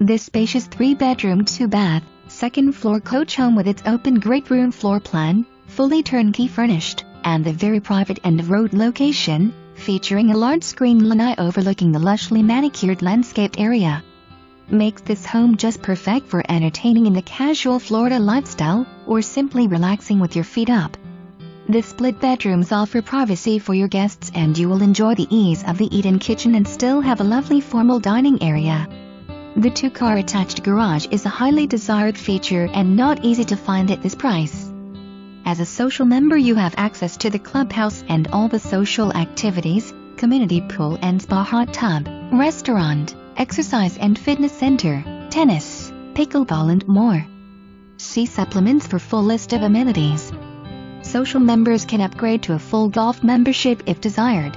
This spacious 3-bedroom 2-bath, second-floor coach home with its open great room floor plan, fully turnkey furnished, and the very private end-of-road location, featuring a large screen lanai overlooking the lushly manicured landscaped area, makes this home just perfect for entertaining in the casual Florida lifestyle, or simply relaxing with your feet up. The split bedrooms offer privacy for your guests, and you will enjoy the ease of the eat-in kitchen and still have a lovely formal dining area. The 2-car attached garage is a highly desired feature and not easy to find at this price. As a social member, you have access to the clubhouse and all the social activities, community pool and spa, hot tub, restaurant, exercise and fitness center, tennis, pickleball and more. See supplements for full list of amenities. Social members can upgrade to a full golf membership if desired.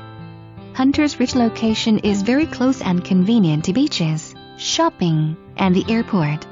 Hunter's Ridge location is very close and convenient to beaches, shopping, and the airport.